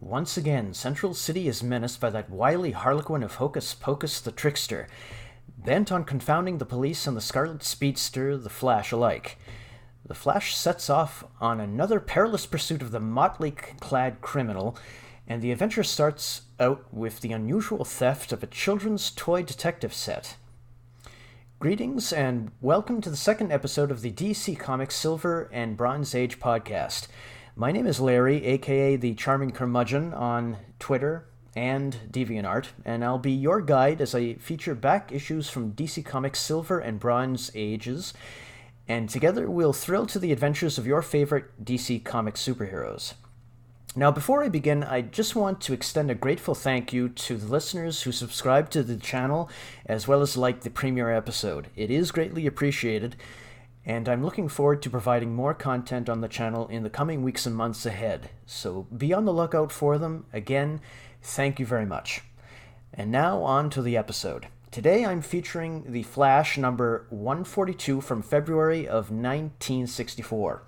Once again, Central City is menaced by that wily harlequin of Hocus Pocus the Trickster, bent on confounding the police and the Scarlet Speedster, the Flash, alike. The Flash sets off on another perilous pursuit of the motley-clad criminal, and the adventure starts out with the unusual theft of a children's toy detective set. Greetings and welcome to the second episode of the DC Comics Silver and Bronze Age podcast. My name is Larry, aka the Charming Curmudgeon on Twitter and DeviantArt, and I'll be your guide as I feature back issues from DC Comics Silver and Bronze Ages, and together we'll thrill to the adventures of your favorite DC Comics superheroes. Now, before I begin, I just want to extend a grateful thank you to the listeners who subscribe to the channel, as well as like the premiere episode. It is greatly appreciated, and I'm looking forward to providing more content on the channel in the coming weeks and months ahead. So be on the lookout for them. Again, thank you very much. And now on to the episode. Today I'm featuring The Flash number 142 from February of 1964.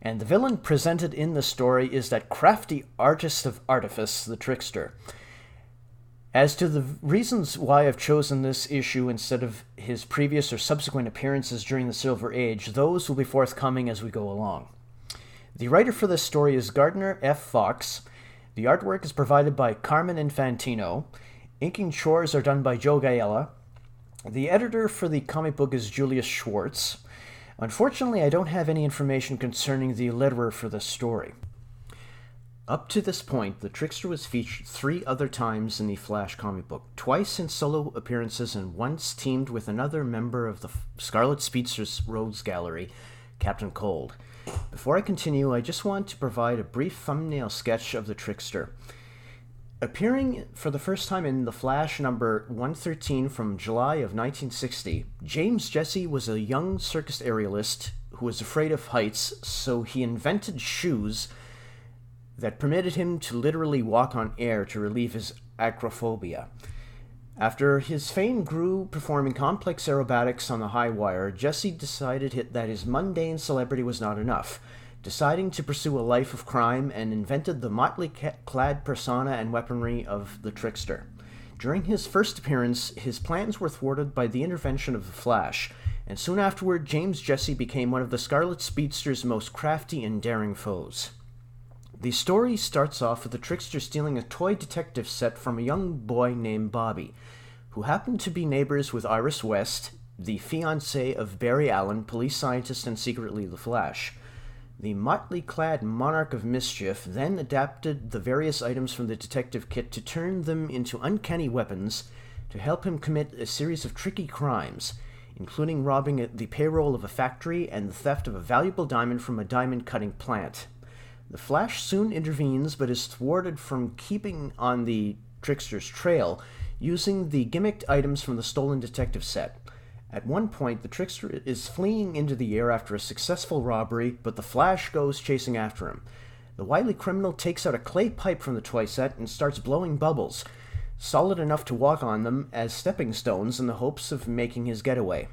And the villain presented in the story is that crafty artist of artifice, the Trickster. As to the reasons why I've chosen this issue instead of his previous or subsequent appearances during the Silver Age, those will be forthcoming as we go along. The writer for this story is Gardner F. Fox. The artwork is provided by Carmine Infantino. Inking chores are done by Joe Gaella. The editor for the comic book is Julius Schwartz. Unfortunately, I don't have any information concerning the letterer for this story. Up to this point, the Trickster was featured 3 other times in the Flash comic book, twice in solo appearances and once teamed with another member of the Scarlet Speedster's Rogues Gallery, Captain Cold. Before I continue, I just want to provide a brief thumbnail sketch of the Trickster. Appearing for the first time in The Flash number 113 from July of 1960, James Jesse was a young circus aerialist who was afraid of heights, so he invented shoes that permitted him to literally walk on air to relieve his acrophobia. After his fame grew performing complex aerobatics on the high wire, Jesse decided that his mundane celebrity was not enough, deciding to pursue a life of crime, and invented the motley-clad persona and weaponry of the Trickster. During his first appearance, his plans were thwarted by the intervention of the Flash, and soon afterward, James Jesse became one of the Scarlet Speedster's most crafty and daring foes. The story starts off with the Trickster stealing a toy detective set from a young boy named Bobby, who happened to be neighbors with Iris West, the fiancée of Barry Allen, police scientist and secretly the Flash. The motley-clad monarch of mischief then adapted the various items from the detective kit to turn them into uncanny weapons to help him commit a series of tricky crimes, including robbing the payroll of a factory and the theft of a valuable diamond from a diamond-cutting plant. The Flash soon intervenes, but is thwarted from keeping on the Trickster's trail, using the gimmicked items from the stolen detective set. At one point, the Trickster is fleeing into the air after a successful robbery, but the Flash goes chasing after him. The wily criminal takes out a clay pipe from the toy set and starts blowing bubbles, solid enough to walk on them as stepping stones in the hopes of making his getaway.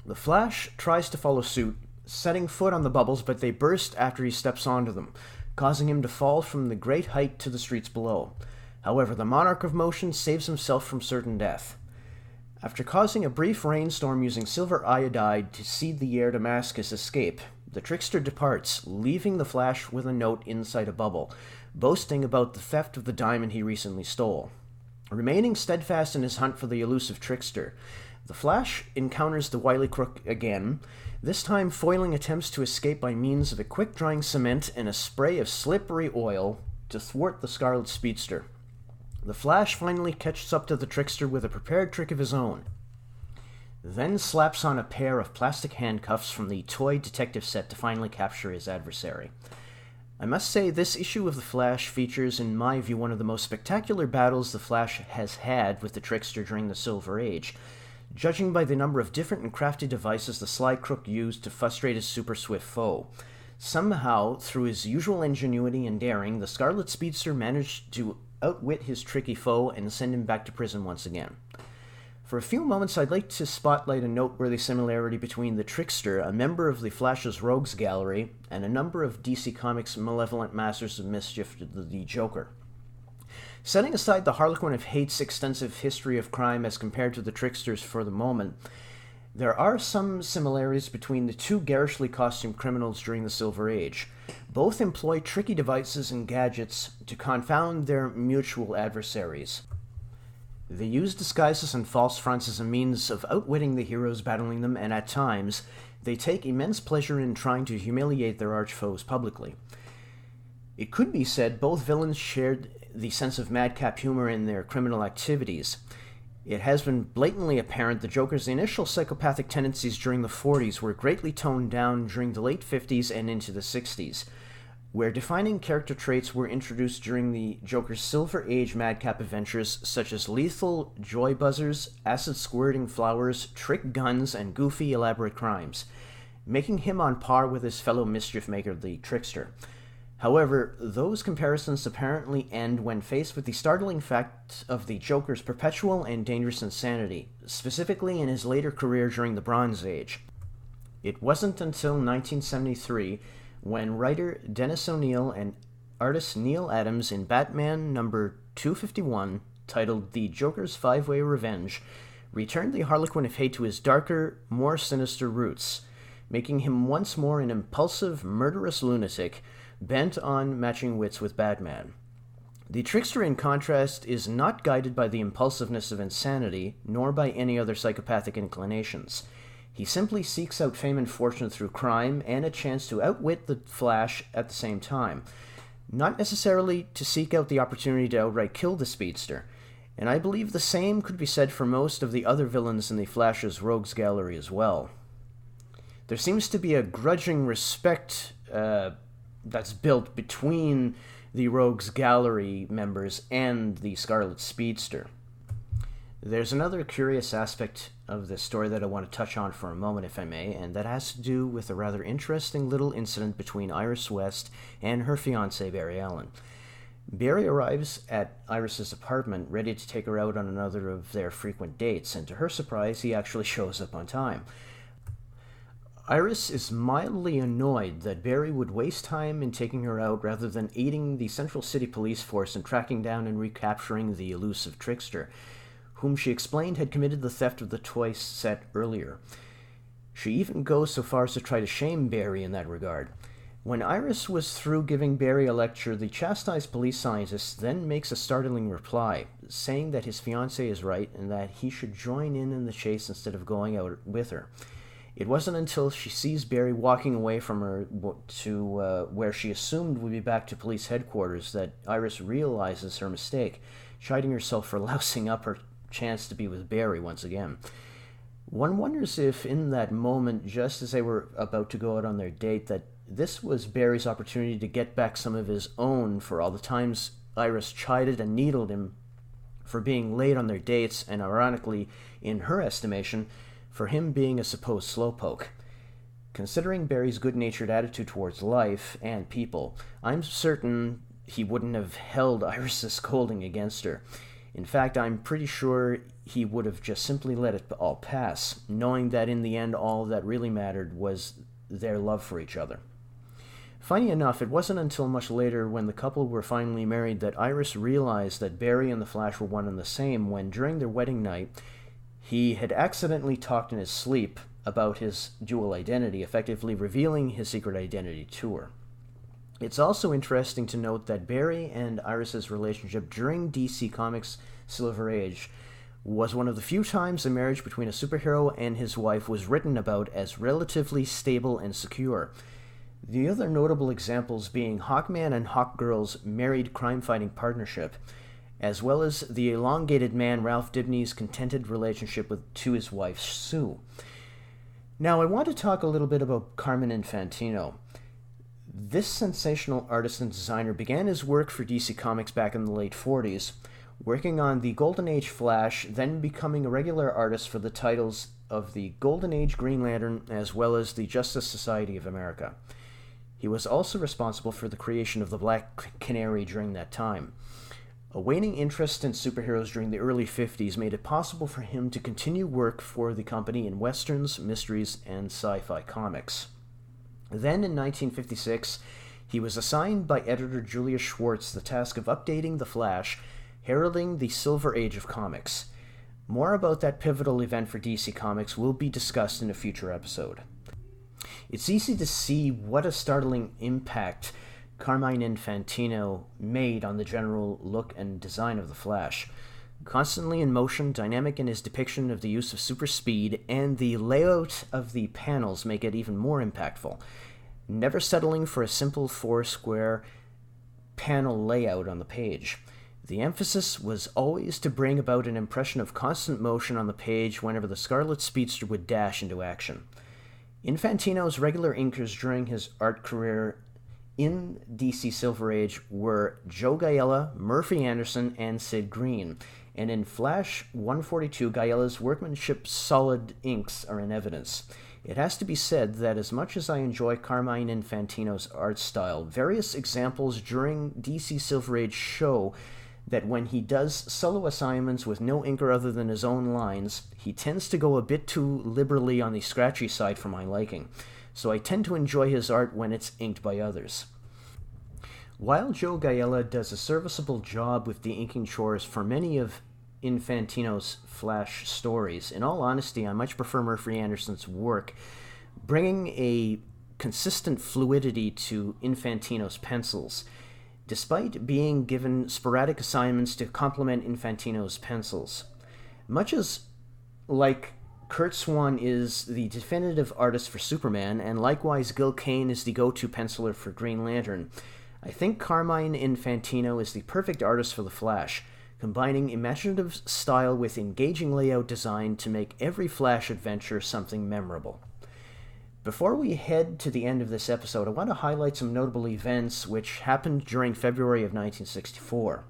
The Flash tries to follow suit, setting foot on the bubbles, but they burst after he steps onto them, causing him to fall from the great height to the streets below. However, the Monarch of Motion saves himself from certain death. After causing a brief rainstorm using silver iodide to seed the air to mask his escape, the Trickster departs, leaving the Flash with a note inside a bubble, boasting about the theft of the diamond he recently stole. Remaining steadfast in his hunt for the elusive Trickster, the Flash encounters the wily crook again, this time foiling attempts to escape by means of a quick-drying cement and a spray of slippery oil to thwart the Scarlet Speedster. The Flash finally catches up to the Trickster with a prepared trick of his own, then slaps on a pair of plastic handcuffs from the toy detective set to finally capture his adversary. I must say, this issue of The Flash features, in my view, one of the most spectacular battles the Flash has had with the Trickster during the Silver Age, judging by the number of different and crafty devices the sly crook used to frustrate his super-swift foe. Somehow, through his usual ingenuity and daring, the Scarlet Speedster managed to outwit his tricky foe and send him back to prison once again. For a few moments, I'd like to spotlight a noteworthy similarity between the Trickster, a member of the Flash's Rogues Gallery, and a number of DC Comics' malevolent masters of mischief, the Joker. Setting aside the Harlequin of Hate's extensive history of crime as compared to the Tricksters for the moment, there are some similarities between the two garishly costumed criminals during the Silver Age. Both employ tricky devices and gadgets to confound their mutual adversaries. They use disguises and false fronts as a means of outwitting the heroes battling them, and at times, they take immense pleasure in trying to humiliate their arch-foes publicly. It could be said both villains shared the sense of madcap humor in their criminal activities. It has been blatantly apparent the Joker's initial psychopathic tendencies during the 40s were greatly toned down during the late 50s and into the 60s, where defining character traits were introduced during the Joker's Silver Age madcap adventures such as lethal joy buzzers, acid-squirting flowers, trick guns, and goofy, elaborate crimes, making him on par with his fellow mischief maker, the Trickster. However, those comparisons apparently end when faced with the startling fact of the Joker's perpetual and dangerous insanity, specifically in his later career during the Bronze Age. It wasn't until 1973 when writer Dennis O'Neil and artist Neil Adams in Batman number 251, titled The Joker's Five-Way Revenge, returned the Harlequin of Hate to his darker, more sinister roots, making him once more an impulsive, murderous lunatic bent on matching wits with Batman. The Trickster, in contrast, is not guided by the impulsiveness of insanity, nor by any other psychopathic inclinations. He simply seeks out fame and fortune through crime and a chance to outwit the Flash at the same time, not necessarily to seek out the opportunity to outright kill the speedster. And I believe the same could be said for most of the other villains in the Flash's Rogues Gallery as well. There seems to be a grudging respect that's built between the Rogues Gallery members and the Scarlet Speedster. There's another curious aspect of this story that I want to touch on for a moment, if I may, and that has to do with a rather interesting little incident between Iris West and her fiancé, Barry Allen. Barry arrives at Iris's apartment, ready to take her out on another of their frequent dates, and to her surprise, he actually shows up on time. Iris is mildly annoyed that Barry would waste time in taking her out rather than aiding the Central City Police Force in tracking down and recapturing the elusive Trickster, whom she explained had committed the theft of the toy set earlier. She even goes so far as to try to shame Barry in that regard. When Iris was through giving Barry a lecture, the chastised police scientist then makes a startling reply, saying that his fiancée is right and that he should join in the chase instead of going out with her. It wasn't until she sees Barry walking away from her to where she assumed would be back to police headquarters that Iris realizes her mistake, chiding herself for lousing up her chance to be with Barry once again. One wonders if in that moment, just as they were about to go out on their date, that this was Barry's opportunity to get back some of his own for all the times Iris chided and needled him for being late on their dates, and ironically, in her estimation, for him being a supposed slowpoke. Considering Barry's good-natured attitude towards life and people, I'm certain he wouldn't have held Iris's scolding against her. In fact, I'm pretty sure he would have just simply let it all pass, knowing that in the end all that really mattered was their love for each other. Funny enough, it wasn't until much later, when the couple were finally married, that Iris realized that Barry and the Flash were one and the same, when during their wedding night, he had accidentally talked in his sleep about his dual identity, effectively revealing his secret identity to her. It's also interesting to note that Barry and Iris's relationship during DC Comics' Silver Age was one of the few times a marriage between a superhero and his wife was written about as relatively stable and secure. The other notable examples being Hawkman and Hawkgirl's married crime-fighting partnership, as well as the elongated man Ralph Dibny's contented relationship to his wife Sue. Now, I want to talk a little bit about Carmine Infantino. This sensational artist and designer began his work for DC Comics back in the late 40s, working on the Golden Age Flash, then becoming a regular artist for the titles of the Golden Age Green Lantern as well as the Justice Society of America. He was also responsible for the creation of the Black Canary during that time. A waning interest in superheroes during the early 50s made it possible for him to continue work for the company in westerns, mysteries, and sci-fi comics. Then, in 1956, he was assigned by editor Julius Schwartz the task of updating The Flash, heralding the Silver Age of comics. More about that pivotal event for DC Comics will be discussed in a future episode. It's easy to see what a startling impact Carmine Infantino made on the general look and design of The Flash. Constantly in motion, dynamic in his depiction of the use of super speed, and the layout of the panels make it even more impactful. Never settling for a simple four-square panel layout on the page. The emphasis was always to bring about an impression of constant motion on the page whenever the Scarlet Speedster would dash into action. Infantino's regular inkers during his art career in DC Silver Age were Joe Giella, Murphy Anderson, and Sid Green, and in Flash 142, Giella's workmanship solid inks are in evidence. It has to be said that as much as I enjoy Carmine Infantino's art style, various examples during DC Silver Age show that when he does solo assignments with no inker other than his own lines, he tends to go a bit too liberally on the scratchy side for my liking, so I tend to enjoy his art when it's inked by others. While Joe Giella does a serviceable job with the inking chores for many of Infantino's Flash stories, in all honesty, I much prefer Murphy Anderson's work, bringing a consistent fluidity to Infantino's pencils, despite being given sporadic assignments to complement Infantino's pencils. Much as, like, Curt Swan is the definitive artist for Superman, and likewise Gil Kane is the go-to penciler for Green Lantern, I think Carmine Infantino is the perfect artist for The Flash, combining imaginative style with engaging layout design to make every Flash adventure something memorable. Before we head to the end of this episode, I want to highlight some notable events which happened during February of 1964.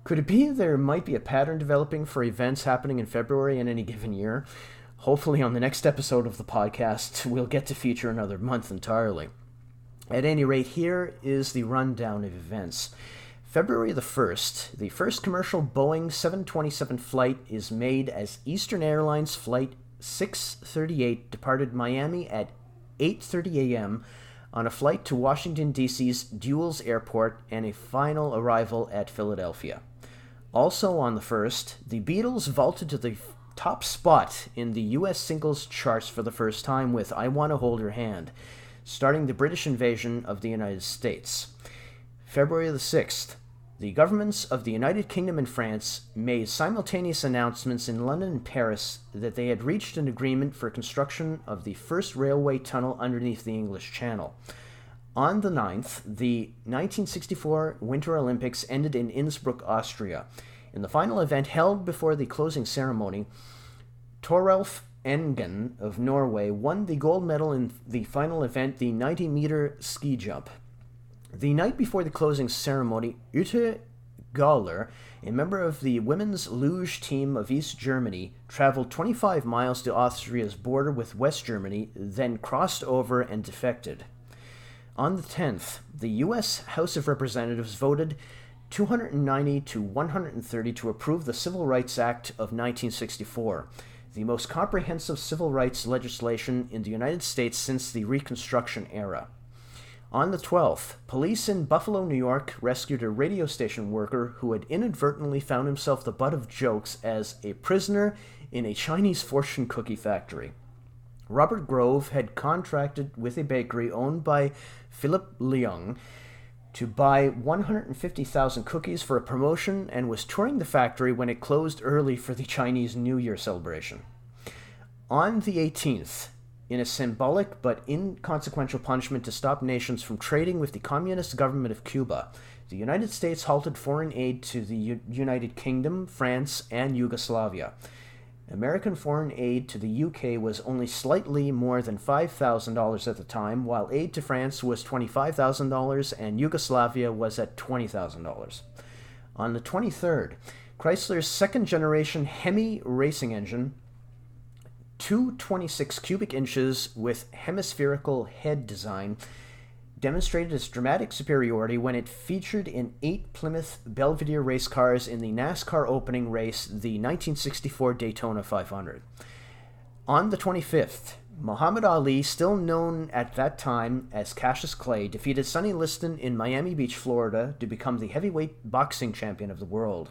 Could it be there might be a pattern developing for events happening in February in any given year? Hopefully on the next episode of the podcast, we'll get to feature another month entirely. At any rate, here is the rundown of events. February the 1st, the first commercial Boeing 727 flight is made as Eastern Airlines Flight 638 departed Miami at 8:30 a.m. on a flight to Washington, D.C.'s Dulles Airport and a final arrival at Philadelphia. Also on the 1st, the Beatles vaulted to the top spot in the U.S. singles charts for the first time with I Wanna Hold Your Hand, starting the British invasion of the United States. February the 6th, the governments of the United Kingdom and France made simultaneous announcements in London and Paris that they had reached an agreement for construction of the first railway tunnel underneath the English Channel. On the 9th, the 1964 Winter Olympics ended in Innsbruck, Austria. In the final event held before the closing ceremony, Toralf Engen of Norway won the gold medal in the final event, the 90-meter ski jump. The night before the closing ceremony, Ute Gahler, a member of the women's luge team of East Germany, traveled 25 miles to Austria's border with West Germany, then crossed over and defected. On the 10th, the U.S. House of Representatives voted 290 to 130 to approve the Civil Rights Act of 1964, the most comprehensive civil rights legislation in the United States since the Reconstruction era. On the 12th, police in Buffalo, New York, rescued a radio station worker who had inadvertently found himself the butt of jokes as a prisoner in a Chinese fortune cookie factory. Robert Grove had contracted with a bakery owned by Philip Leung to buy 150,000 cookies for a promotion and was touring the factory when it closed early for the Chinese New Year celebration. On the 18th, in a symbolic but inconsequential punishment to stop nations from trading with the communist government of Cuba, the United States halted foreign aid to the United Kingdom, France, and Yugoslavia. American foreign aid to the UK was only slightly more than $5,000 at the time, while aid to France was $25,000 and Yugoslavia was at $20,000. On the 23rd, Chrysler's second-generation Hemi racing engine, 226 cubic inches with hemispherical head design, demonstrated its dramatic superiority when it featured in 8 Plymouth Belvedere race cars in the NASCAR opening race, the 1964 Daytona 500. On the 25th, Muhammad Ali, still known at that time as Cassius Clay, defeated Sonny Liston in Miami Beach, Florida, to become the heavyweight boxing champion of the world.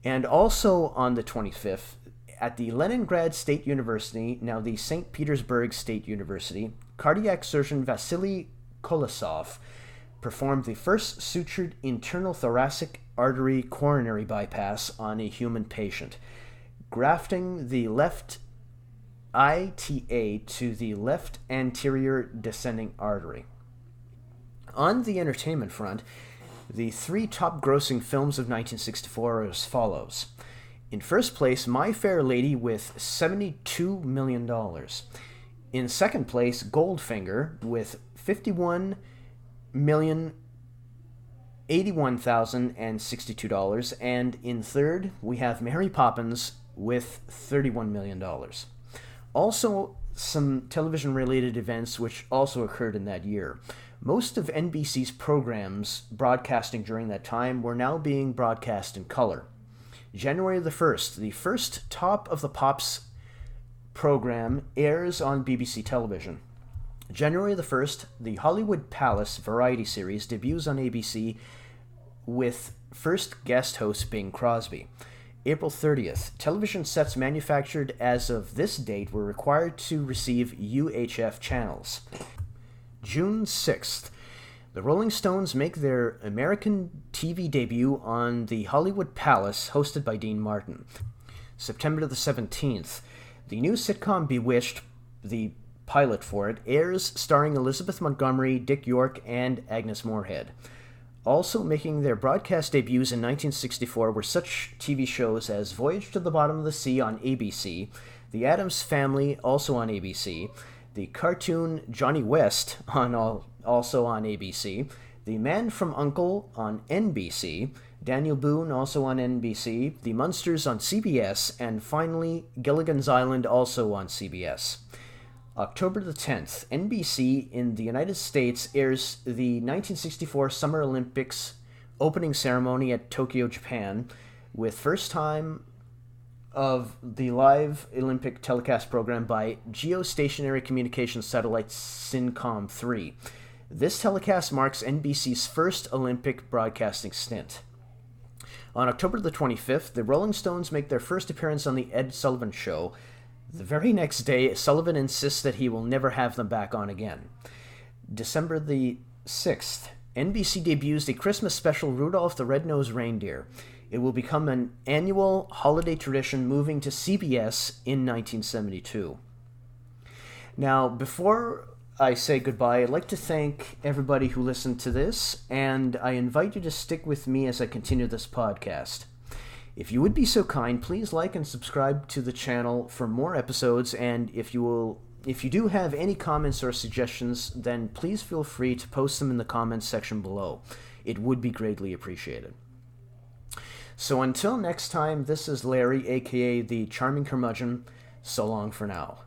And also on the 25th, at the Leningrad State University, now the St. Petersburg State University, cardiac surgeon Vasily Kolosov performed the first sutured internal thoracic artery coronary bypass on a human patient, grafting the left ITA to the left anterior descending artery. On the entertainment front, the 3 top grossing films of 1964 are as follows. In first place, My Fair Lady with $72 million. In second place, Goldfinger with $51,081,062. And in third, we have Mary Poppins with $31 million. Also, some television-related events which also occurred in that year. Most of NBC's programs broadcasting during that time were now being broadcast in color. January the 1st, the first Top of the Pops program airs on BBC television. January the 1st, the Hollywood Palace variety series debuts on ABC with first guest host Bing Crosby. April 30th, television sets manufactured as of this date were required to receive UHF channels. June 6th, the Rolling Stones make their American TV debut on the Hollywood Palace, hosted by Dean Martin. September the 17th, the new sitcom Bewitched, the pilot for it, airs starring Elizabeth Montgomery, Dick York, and Agnes Moorehead. Also making their broadcast debuts in 1964 were such TV shows as Voyage to the Bottom of the Sea on ABC, The Addams Family, also on ABC, the cartoon Johnny West, also on ABC, The Man from U.N.C.L.E. on NBC, Daniel Boone, also on NBC, The Munsters on CBS, and finally Gilligan's Island, also on CBS. October the 10th, NBC in the United States airs the 1964 Summer Olympics opening ceremony at Tokyo, Japan, with first time of the live Olympic telecast program by geostationary communications satellite SYNCOM 3. This telecast marks NBC's first Olympic broadcasting stint. On October the 25th, the Rolling Stones make their first appearance on The Ed Sullivan Show. The very next day, Sullivan insists that he will never have them back on again. December the 6th, NBC debuts the Christmas special Rudolph the Red-Nosed Reindeer. It will become an annual holiday tradition, moving to CBS in 1972. Now, before I say goodbye, I'd like to thank everybody who listened to this, and I invite you to stick with me as I continue this podcast. If you would be so kind, please like and subscribe to the channel for more episodes, and if you do have any comments or suggestions, then please feel free to post them in the comments section below. It would be greatly appreciated. So until next time, this is Larry, aka the Charming Curmudgeon. So long for now.